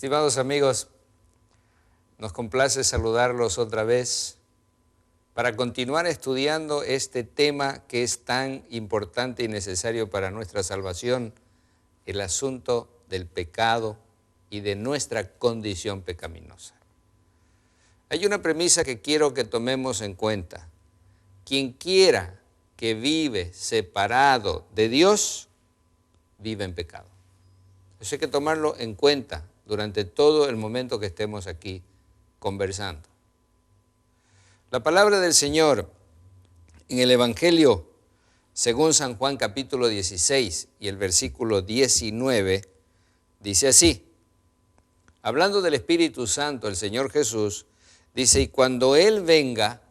Estimados amigos, nos complace saludarlos otra vez para continuar estudiando este tema que es tan importante y necesario para nuestra salvación, el asunto del pecado y de nuestra condición pecaminosa. Hay una premisa que quiero que tomemos en cuenta. Quien quiera que vive separado de Dios, vive en pecado. Eso hay que tomarlo en cuenta durante todo el momento que estemos aquí conversando. La palabra del Señor en el Evangelio, según San Juan capítulo 16 y el versículo 19, dice así, hablando del Espíritu Santo, el Señor Jesús, dice, y cuando Él venga,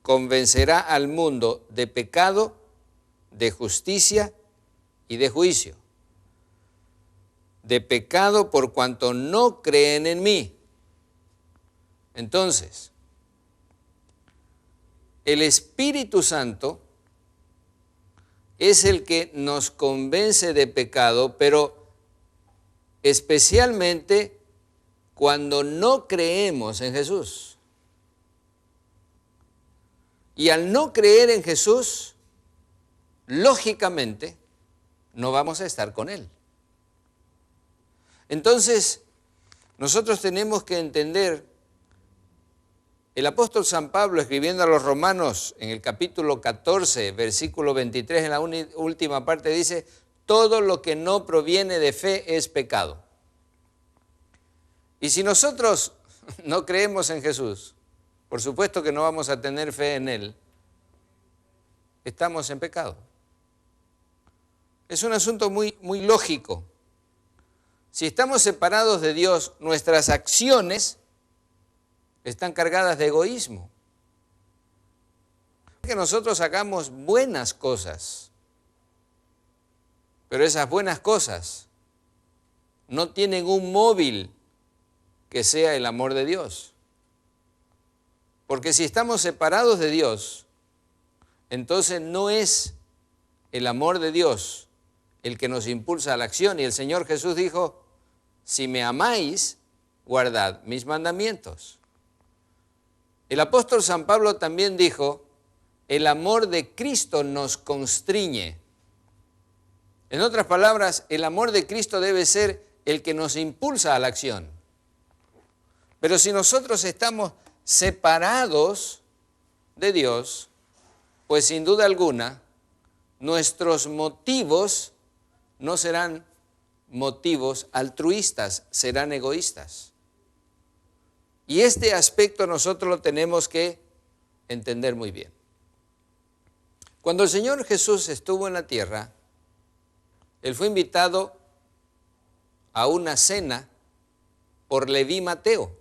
convencerá al mundo de pecado, de justicia y de juicio. De pecado por cuanto no creen en mí. Entonces, el Espíritu Santo es el que nos convence de pecado, pero especialmente cuando no creemos en Jesús. Y al no creer en Jesús, lógicamente, no vamos a estar con Él. Entonces, nosotros tenemos que entender, el apóstol San Pablo escribiendo a los Romanos en el capítulo 14, versículo 23, en la última parte dice, todo lo que no proviene de fe es pecado. Y si nosotros no creemos en Jesús, por supuesto que no vamos a tener fe en Él, estamos en pecado. Es un asunto muy lógico. Si estamos separados de Dios, nuestras acciones están cargadas de egoísmo. Que nosotros hagamos buenas cosas, pero esas buenas cosas no tienen un móvil que sea el amor de Dios. Porque si estamos separados de Dios, entonces no es el amor de Dios el que nos impulsa a la acción. Y el Señor Jesús dijo, si me amáis, guardad mis mandamientos. El apóstol San Pablo también dijo, el amor de Cristo nos constriñe. En otras palabras, el amor de Cristo debe ser el que nos impulsa a la acción. Pero si nosotros estamos separados de Dios, pues sin duda alguna, nuestros motivos no serán motivos altruistas, serán egoístas. Y este aspecto nosotros lo tenemos que entender muy bien. Cuando el Señor Jesús estuvo en la tierra, Él fue invitado a una cena por Leví Mateo.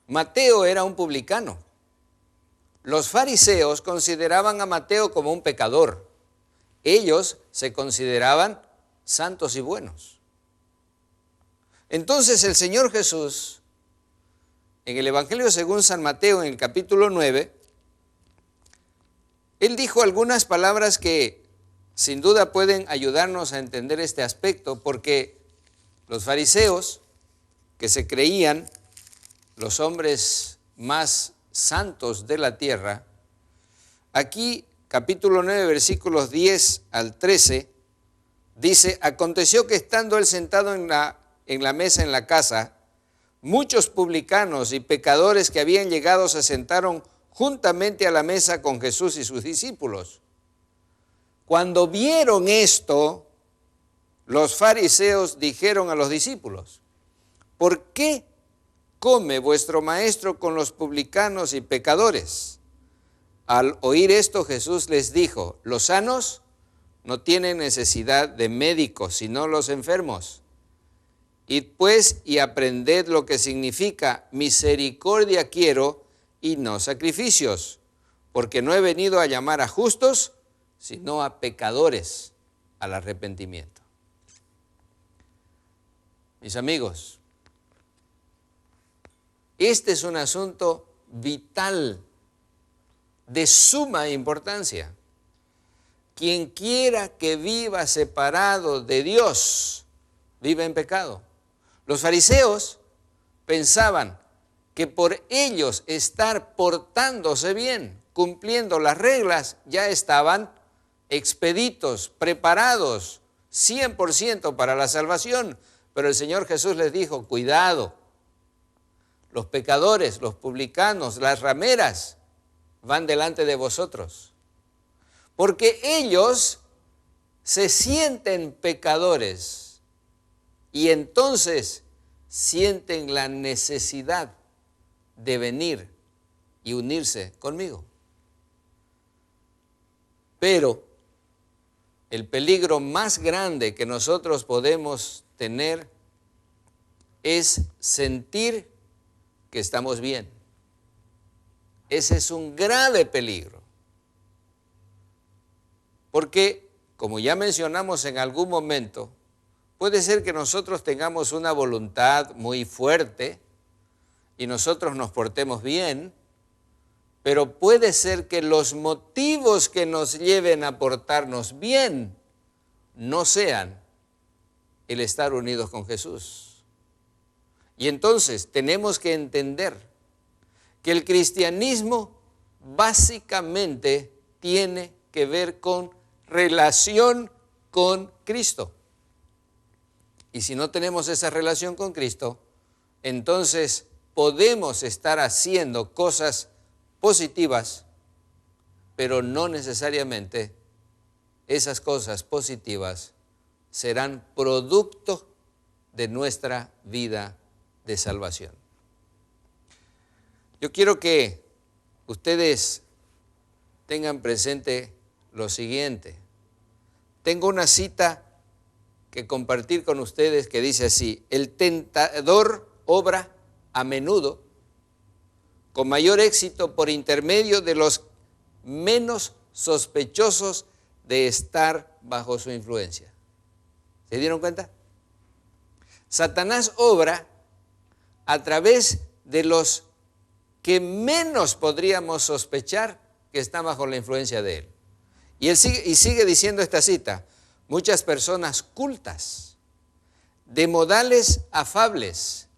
Mateo era un publicano. Los fariseos consideraban a Mateo como un pecador. Ellos se consideraban santos y buenos. Entonces el Señor Jesús, en el Evangelio según San Mateo, en el capítulo 9, Él dijo algunas palabras que sin duda pueden ayudarnos a entender este aspecto, porque los fariseos, que se creían los hombres más santos de la tierra, aquí capítulo 9, versículos 10 al 13, dice, aconteció que estando él sentado en la mesa en la casa, muchos publicanos y pecadores que habían llegado se sentaron juntamente a la mesa con Jesús y sus discípulos. Cuando vieron esto, los fariseos dijeron a los discípulos, ¿por qué come vuestro maestro con los publicanos y pecadores? Al oír esto, Jesús les dijo, los sanos no tienen necesidad de médicos, sino los enfermos. Id pues y aprended lo que significa misericordia quiero y no sacrificios, porque no he venido a llamar a justos, sino a pecadores al arrepentimiento. Mis amigos, este es un asunto vital, de suma importancia. Quien quiera que viva separado de Dios, vive en pecado. Los fariseos pensaban que por ellos estar portándose bien, cumpliendo las reglas, ya estaban expeditos, preparados 100% para la salvación. Pero el Señor Jesús les dijo, cuidado, los pecadores, los publicanos, las rameras van delante de vosotros, porque ellos se sienten pecadores y entonces sienten la necesidad de venir y unirse conmigo. Pero el peligro más grande que nosotros podemos tener es sentir que estamos bien. Ese es un grave peligro. Porque, como ya mencionamos en algún momento, puede ser que nosotros tengamos una voluntad muy fuerte y nosotros nos portemos bien, pero puede ser que los motivos que nos lleven a portarnos bien no sean el estar unidos con Jesús. Y entonces tenemos que entender que el cristianismo básicamente tiene que ver con relación con Cristo. Y si no tenemos esa relación con Cristo, entonces podemos estar haciendo cosas positivas, pero no necesariamente esas cosas positivas serán producto de nuestra vida de salvación. Yo quiero que ustedes tengan presente lo siguiente. Tengo una cita que compartir con ustedes que dice así: el tentador obra a menudo con mayor éxito por intermedio de los menos sospechosos de estar bajo su influencia. ¿Se dieron cuenta? Satanás obra a través de los que menos podríamos sospechar que están bajo la influencia de él. Y sigue diciendo esta cita: muchas personas cultas, de modales afables,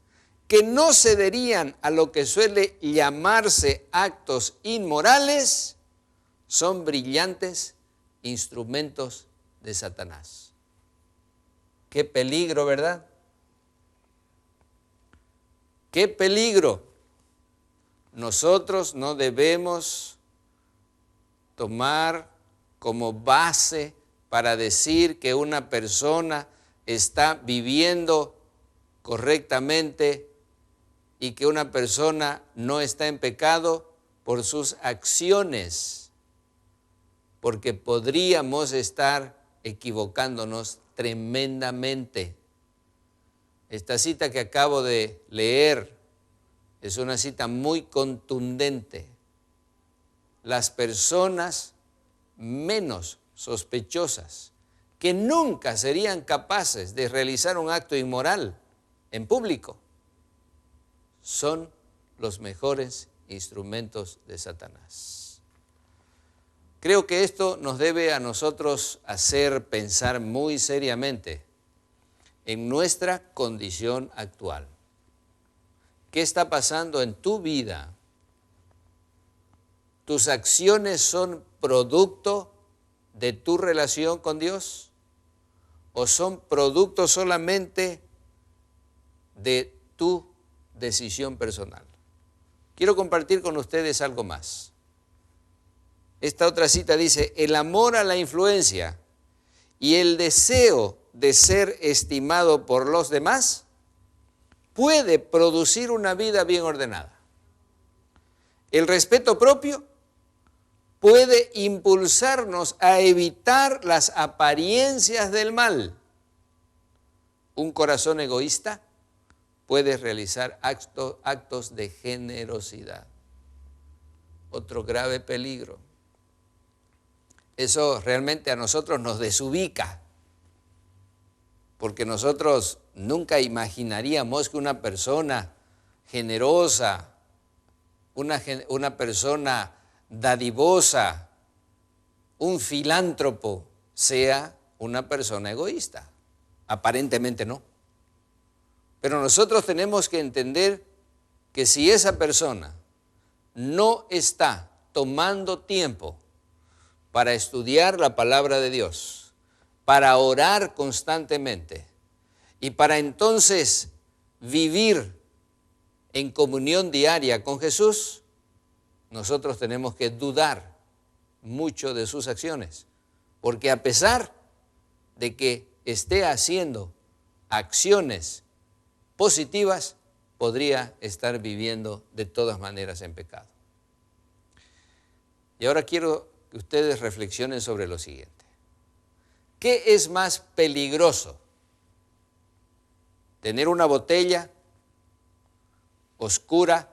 que no cederían a lo que suele llamarse actos inmorales, son brillantes instrumentos de Satanás. Qué peligro, ¿verdad? Qué peligro. Nosotros no debemos tomar como base para decir que una persona está viviendo correctamente y que una persona no está en pecado por sus acciones, porque podríamos estar equivocándonos tremendamente. Esta cita que acabo de leer es una cita muy contundente. Las personas menos sospechosas, que nunca serían capaces de realizar un acto inmoral en público, son los mejores instrumentos de Satanás. Creo que esto nos debe a nosotros hacer pensar muy seriamente en nuestra condición actual. ¿Qué está pasando en tu vida? ¿Tus acciones son producto de tu relación con Dios o son producto solamente de tu decisión personal? Quiero compartir con ustedes algo más. Esta otra cita dice: el amor a la influencia y el deseo de ser estimado por los demás puede producir una vida bien ordenada. El respeto propio puede impulsarnos a evitar las apariencias del mal. Un corazón egoísta puede realizar actos de generosidad. Otro grave peligro. Eso realmente a nosotros nos desubica, porque nosotros nunca imaginaríamos que una persona generosa, una persona dadivosa, un filántropo, sea una persona egoísta. Aparentemente no. Pero nosotros tenemos que entender que si esa persona no está tomando tiempo para estudiar la palabra de Dios, para orar constantemente y para entonces vivir en comunión diaria con Jesús, nosotros tenemos que dudar mucho de sus acciones, porque a pesar de que esté haciendo acciones positivas, podría estar viviendo de todas maneras en pecado. Y ahora quiero que ustedes reflexionen sobre lo siguiente. ¿Qué es más peligroso? ¿Tener una botella oscura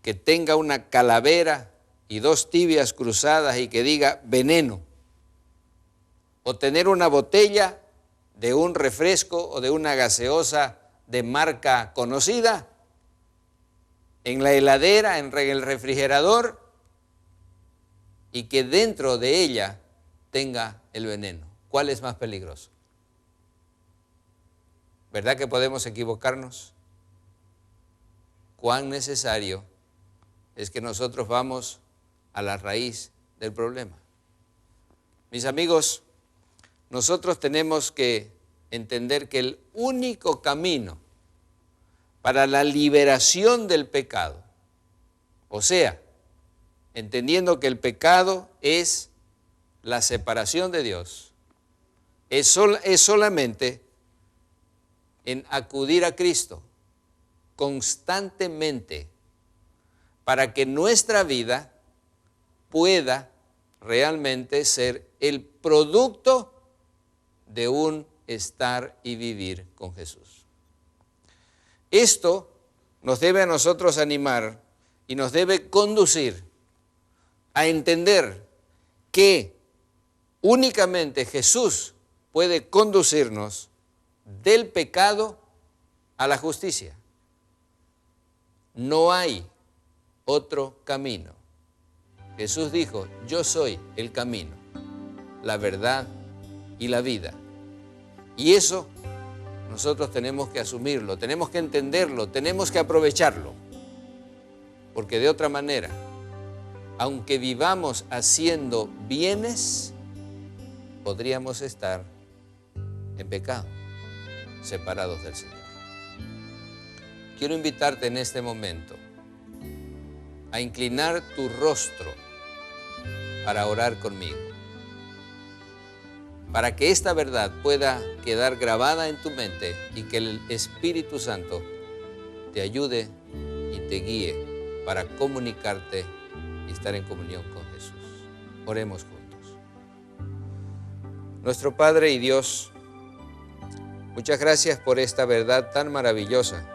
que tenga una calavera y dos tibias cruzadas y que diga veneno? ¿O tener una botella de un refresco o de una gaseosa de marca conocida en la heladera, en el refrigerador, y que dentro de ella tenga el veneno? ¿Cuál es más peligroso? ¿Verdad que podemos equivocarnos? ¿Cuán necesario es que nosotros vamos a la raíz del problema? Mis amigos, nosotros tenemos que entender que el único camino para la liberación del pecado, o sea, entendiendo que el pecado es la separación de Dios, es solamente en acudir a Cristo constantemente para que nuestra vida pueda realmente ser el producto de un estar y vivir con Jesús. Esto nos debe a nosotros animar y nos debe conducir a entender que únicamente Jesús puede conducirnos del pecado a la justicia. No hay otro camino. Jesús dijo, yo soy el camino, la verdad y la vida. Y eso nosotros tenemos que asumirlo, tenemos que entenderlo, tenemos que aprovecharlo. Porque de otra manera, aunque vivamos haciendo bienes, podríamos estar en pecado, separados del Señor. Quiero invitarte en este momento a inclinar tu rostro para orar conmigo, para que esta verdad pueda quedar grabada en tu mente y que el Espíritu Santo te ayude y te guíe para comunicarte y estar en comunión con Jesús. Oremos juntos. Nuestro Padre y Dios, muchas gracias por esta verdad tan maravillosa.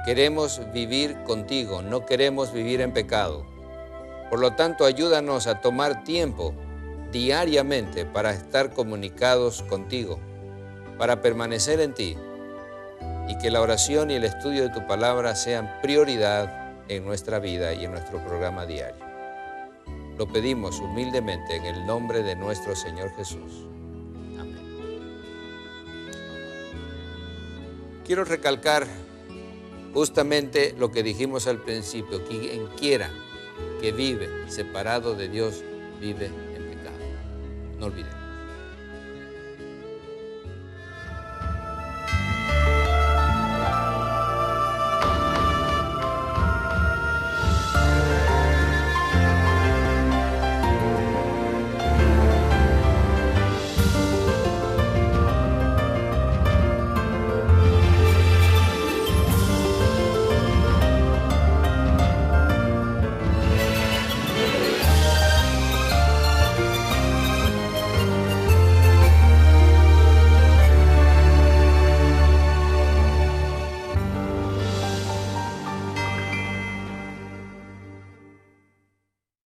Queremos vivir contigo, no queremos vivir en pecado. Por lo tanto, ayúdanos a tomar tiempo diariamente para estar comunicados contigo, para permanecer en ti y que la oración y el estudio de tu palabra sean prioridad en nuestra vida y en nuestro programa diario. Lo pedimos humildemente en el nombre de nuestro Señor Jesús. Amén. Quiero recalcar justamente lo que dijimos al principio, que quien quiera que vive separado de Dios, vive en pecado. No olvidemos.